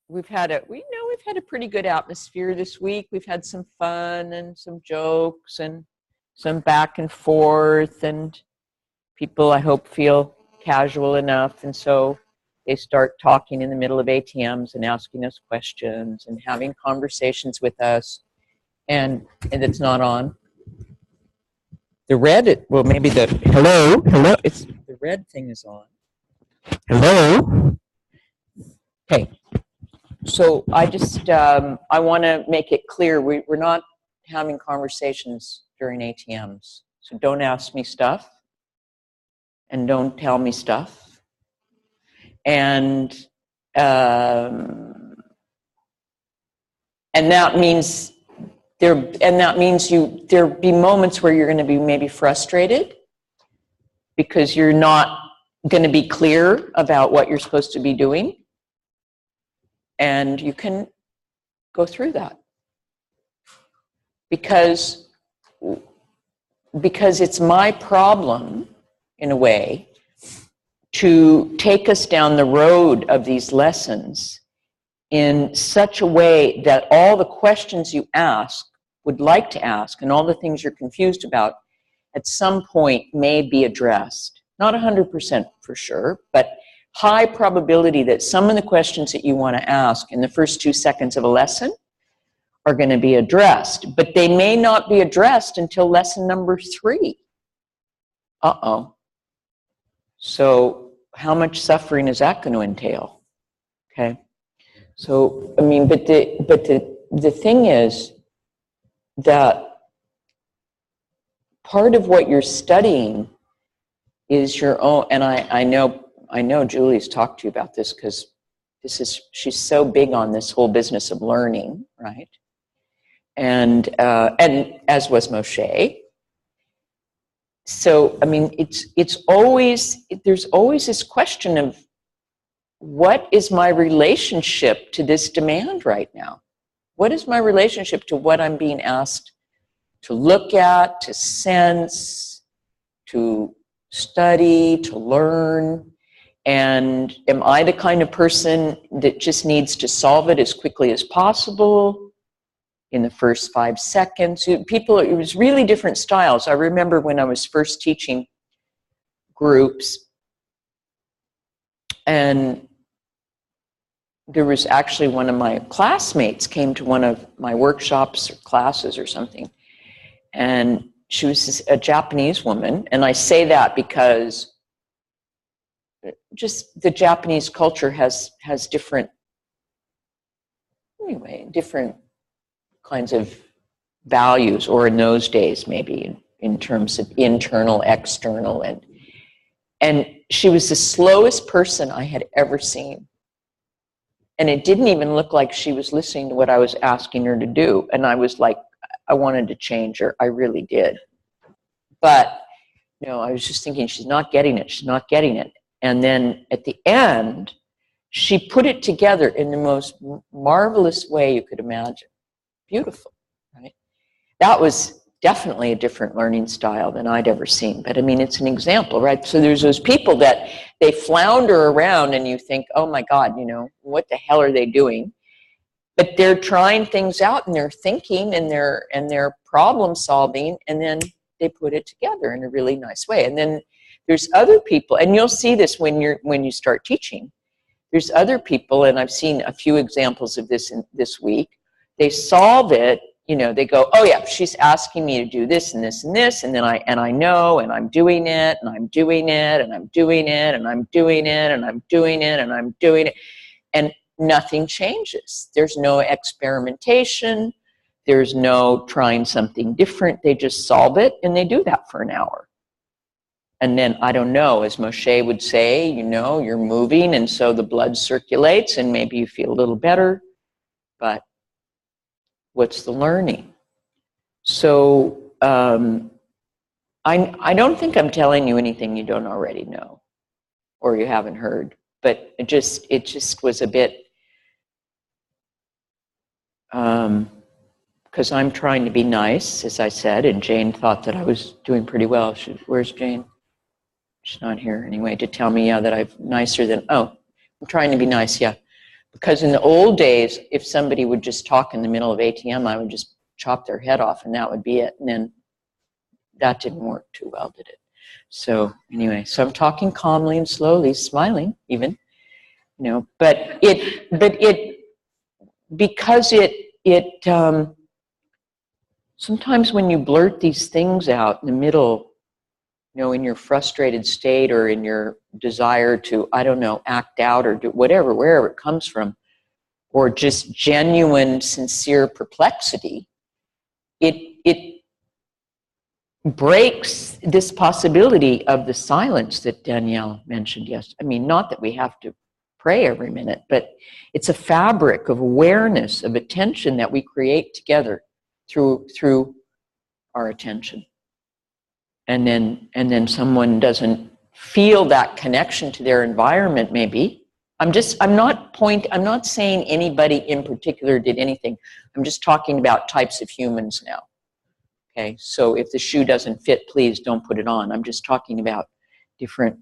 we've had a pretty good atmosphere this week. We've had some fun and some jokes and some back and forth, and people, I hope, feel casual enough, and so they start talking in the middle of ATMs and asking us questions and having conversations with us. And it's not on. The red, well, maybe the hello, it's the red thing is on. Hello. Okay. So I just I want to make it clear we're not having conversations during ATMs. So don't ask me stuff, and don't tell me stuff, and that means there'll be moments where you're going to be maybe frustrated because you're not going to be clear about what you're supposed to be doing, and you can go through that because it's my problem, in a way, to take us down the road of these lessons in such a way that all the questions you would like to ask, and all the things you're confused about, at some point may be addressed. Not 100% for sure, but high probability that some of the questions that you want to ask in the first 2 seconds of a lesson are going to be addressed, but they may not be addressed until lesson number 3. Uh-oh. So how much suffering is that going to entail? Okay. So, I mean, but the thing is that part of what you're studying is your own, and I know Julie's talked to you about this because she's so big on this whole business of learning, right? And as was Moshe. So, I mean, there's always this question of, what is my relationship to this demand right now? What is my relationship to what I'm being asked to look at, to sense, to study, to learn? And am I the kind of person that just needs to solve it as quickly as possible in the first 5 seconds? It was really different styles. I remember when I was first teaching groups, and there was actually one of my classmates came to one of my workshops or classes or something, and she was a Japanese woman, and I say that because just the Japanese culture has different kinds of values, or in those days maybe in terms of internal, external, and she was the slowest person I had ever seen. And it didn't even look like she was listening to what I was asking her to do. And I was like, I wanted to change her. I really did. But, I was just thinking, she's not getting it. She's not getting it. And then at the end, she put it together in the most marvelous way you could imagine. Beautiful, right? That was definitely a different learning style than I'd ever seen. But I mean, it's an example, right? So there's those people that they flounder around and you think, oh my God, what the hell are they doing? But they're trying things out, and they're thinking, and they're problem solving, and then they put it together in a really nice way. And then there's other people, and you'll see this when you start teaching. There's other people, and I've seen a few examples of this this week. They solve it. They go, oh yeah, she's asking me to do this and this and this, and then I know, and I'm doing it, and I'm doing it, and I'm doing it, and I'm doing it, and I'm doing it, and I'm doing it, and nothing changes. There's no experimentation. There's no trying something different. They just solve it, and they do that for an hour. And then, I don't know, as Moshe would say, you're moving, and so the blood circulates, and maybe you feel a little better, but what's the learning? So I don't think I'm telling you anything you don't already know or you haven't heard, but it just was a bit, because I'm trying to be nice, as I said, and Jane thought that I was doing pretty well. Where's Jane? She's not here anyway to tell me, that I'm nicer than, I'm trying to be nice, yeah. Because in the old days, if somebody would just talk in the middle of ATM, I would just chop their head off and that would be it. And then that didn't work too well, did it? So anyway, so I'm talking calmly and slowly, smiling even, you know, because sometimes when you blurt these things out in the middle, you know, in your frustrated state or in your desire to, I don't know, act out or do whatever, wherever it comes from, or just genuine, sincere perplexity, it breaks this possibility of the silence that Danielle mentioned yesterday. I mean, not that we have to pray every minute, but it's a fabric of awareness, of attention that we create together through our attention. And then someone doesn't feel that connection to their environment, maybe. I'm not saying anybody in particular did anything. I'm just talking about types of humans now. Okay, so if the shoe doesn't fit, please don't put it on. I'm just talking about different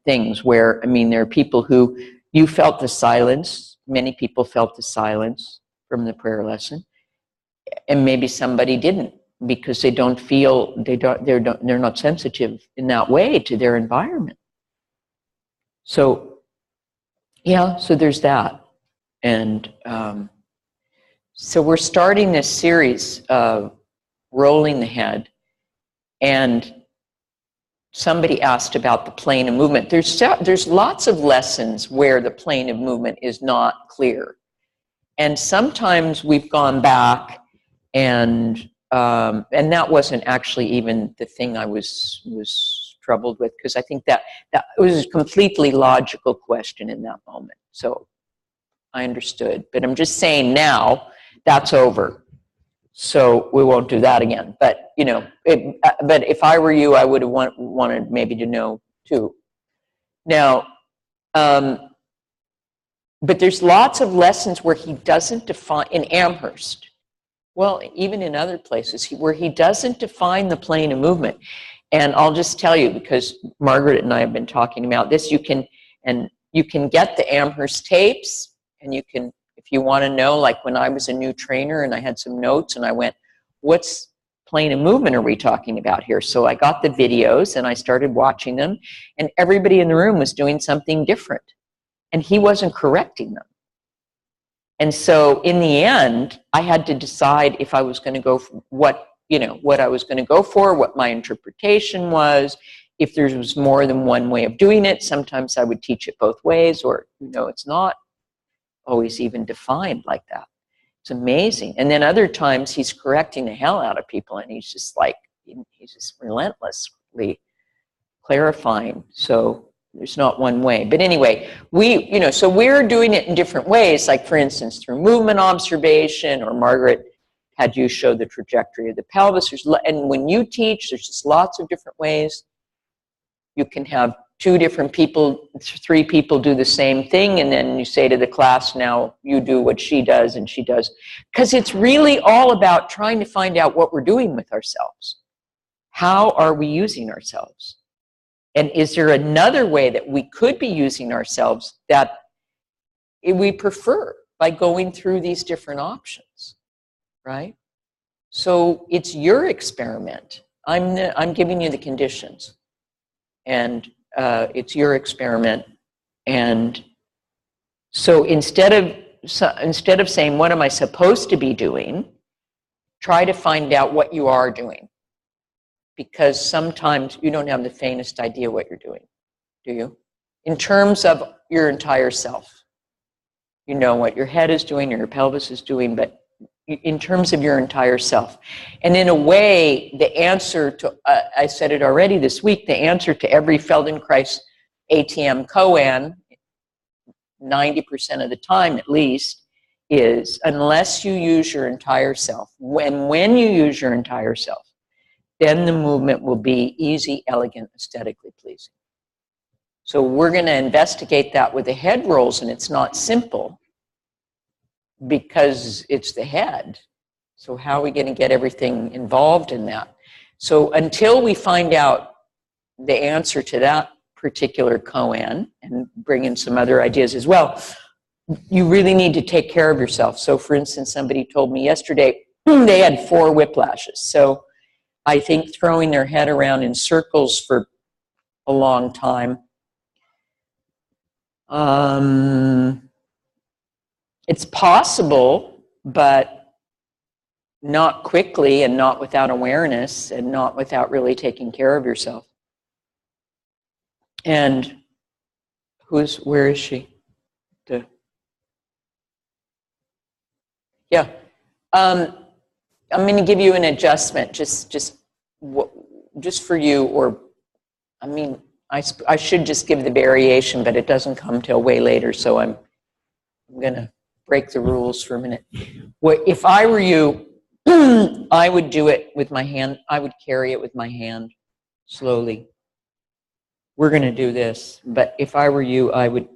things where, I mean, there are people who, you felt the silence, many people felt the silence from the prayer lesson, and maybe somebody didn't because they don't feel, they're not sensitive in that way to their environment. So, yeah, so there's that. And so we're starting this series of rolling the head, and somebody asked about the plane of movement. There's lots of lessons where the plane of movement is not clear, and sometimes we've gone back, and that wasn't actually even the thing I was troubled with, because I think that was a completely logical question in that moment. So I understood, but I'm just saying now that's over. So we won't do that again. But, you know, but if I were you, I would have wanted maybe to know too. Now, but there's lots of lessons where he doesn't define, in Amherst, well, even in other places, where he doesn't define the plane of movement. And I'll just tell you, because Margaret and I have been talking about this, you can get the Amherst tapes, and you can, if you want to know, like when I was a new trainer and I had some notes and I went, what's plane of movement are we talking about here? So I got the videos and I started watching them, and everybody in the room was doing something different, and he wasn't correcting them. And so in the end, I had to decide if I was going to go for what I was going to go for, what my interpretation was, if there was more than one way of doing it. Sometimes I would teach it both ways, or, you know, it's not always even defined like that. It's amazing. And then other times he's correcting the hell out of people, and he's just relentlessly clarifying. So there's not one way. But anyway, so we're doing it in different ways, like for instance, through movement observation, or Margaret had you show the trajectory of the pelvis. And when you teach, there's just lots of different ways. You can have 2 different people, 3 people do the same thing, and then you say to the class, now you do what she does and she does. Because it's really all about trying to find out what we're doing with ourselves. How are we using ourselves? And is there another way that we could be using ourselves that we prefer by going through these different options, right? So it's your experiment. I'm giving you the conditions, and it's your experiment. And so instead of saying, what am I supposed to be doing, try to find out what you are doing. Because sometimes you don't have the faintest idea what you're doing, do you? In terms of your entire self. You know what your head is doing or your pelvis is doing, but in terms of your entire self. And in a way, the answer to, I said it already this week, the answer to every Feldenkrais ATM koan, 90% of the time at least, is unless you use your entire self. When you use your entire self, then the movement will be easy, elegant, aesthetically pleasing. So we're going to investigate that with the head rolls, and it's not simple because it's the head. So how are we going to get everything involved in that? So until we find out the answer to that particular koan, and bring in some other ideas as well, you really need to take care of yourself. So for instance, somebody told me yesterday they had 4 whiplashes. So I think throwing their head around in circles for a long time, it's possible, but not quickly and not without awareness and not without really taking care of yourself. And where is she? Yeah. I'm going to give you an adjustment, just for you, or, I mean, I should just give the variation, but it doesn't come till way later, so I'm going to break the rules for a minute. If I were you, I would do it with my hand. I would carry it with my hand slowly. We're going to do this, but if I were you, I would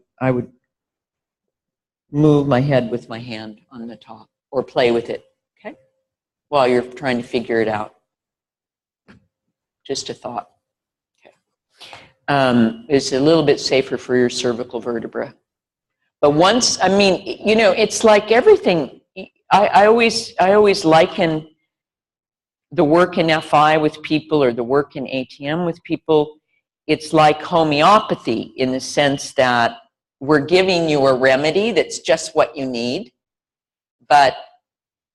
move my head with my hand on the top, or play with it, okay? While you're trying to figure it out. Just a thought. Okay. It's a little bit safer for your cervical vertebra. But once, I mean, you know, it's like everything. I always liken the work in FI with people, or the work in ATM with people. It's like homeopathy, in the sense that we're giving you a remedy that's just what you need. But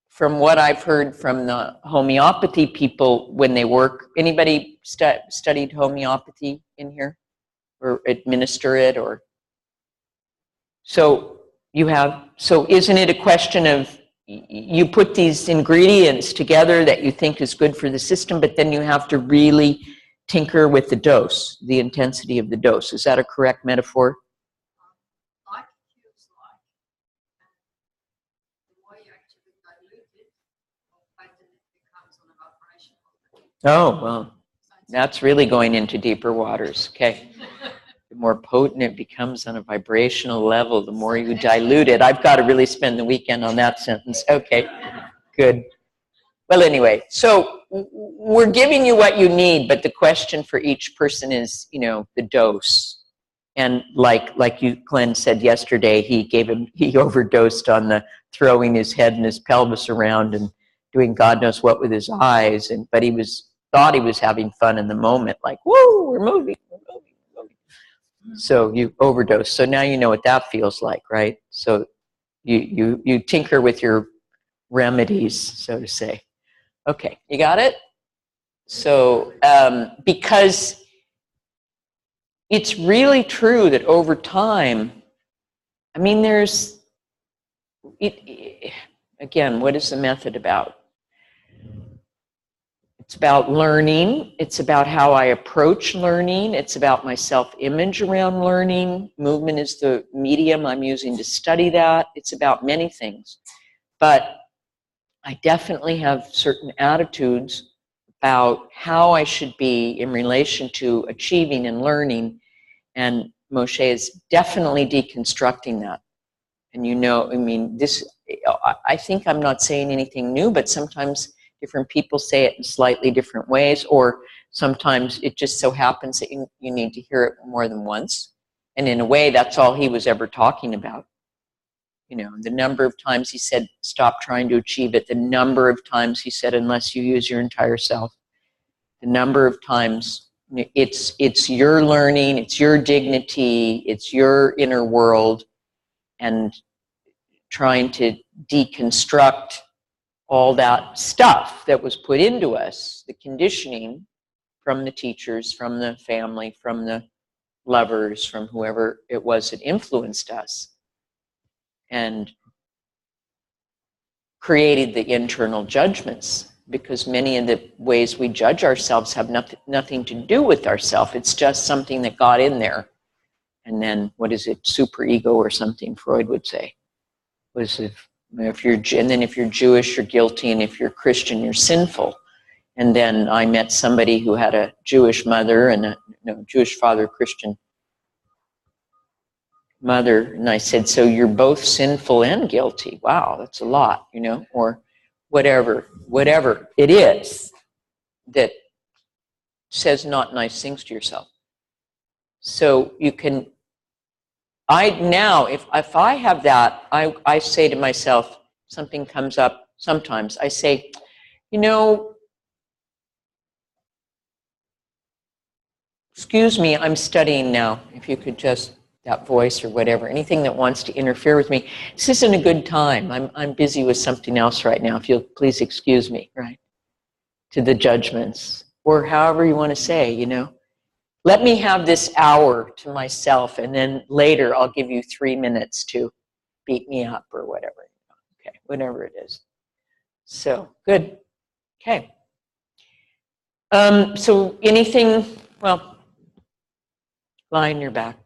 from what I've heard from the homeopathy people when they work, anybody studied homeopathy in here, or administer it, or? So you have, so isn't it a question of, you put these ingredients together that you think is good for the system, but then you have to really tinker with the dose, the intensity of the dose. Is that a correct metaphor? Like it feels like, the more you actually dilute it, the faster it becomes on a vibration. Oh, well, that's really going into deeper waters. Okay. The more potent it becomes on a vibrational level, the more you dilute it. I've got to really spend the weekend on that sentence. Okay, good. Well, anyway, so we're giving you what you need, but the question for each person is, you know, the dose. And like you, Glenn, said yesterday, he overdosed on the throwing his head and his pelvis around and doing God knows what with his eyes, but he thought he was having fun in the moment, like, whoa, we're moving. So you overdose. So now you know what that feels like, right? So you tinker with your remedies, so to say. Okay, you got it? So because it's really true that over time, I mean, again, what is the method about? It's about learning. It's about how I approach learning. It's about my self-image around learning. Movement is the medium I'm using to study that. It's about many things. But I definitely have certain attitudes about how I should be in relation to achieving and learning. And Moshe is definitely deconstructing that. And you know, I mean, I think I'm not saying anything new, but sometimes different people say it in slightly different ways, or sometimes it just so happens that you need to hear it more than once. And in a way, that's all he was ever talking about. You know, the number of times he said, stop trying to achieve it. The number of times he said, unless you use your entire self. The number of times it's your learning, it's your dignity, it's your inner world, and trying to deconstruct all that stuff that was put into us, the conditioning from the teachers, from the family, from the lovers, from whoever it was that influenced us, and created the internal judgments, because many of the ways we judge ourselves have nothing to do with ourselves. It's just something that got in there. And then, what is it, superego or something Freud would say, was if you're Jewish, you're guilty, and if you're Christian, you're sinful. And then I met somebody who had a Jewish mother and a Jewish father, Christian mother, and I said, so you're both sinful and guilty. Wow, that's a lot, you know, or whatever it is that says not nice things to yourself. So you can, Now, if I have that, I say to myself, something comes up sometimes, I say, you know, excuse me, I'm studying now. If you could just, that voice or whatever, anything that wants to interfere with me, this isn't a good time. I'm busy with something else right now. If you'll please excuse me, right? To the judgments, or however you want to say, you know. Let me have this hour to myself, and then later I'll give you 3 minutes to beat me up or whatever. Okay, whatever it is. So, good. Okay. So anything, well, lie on your back.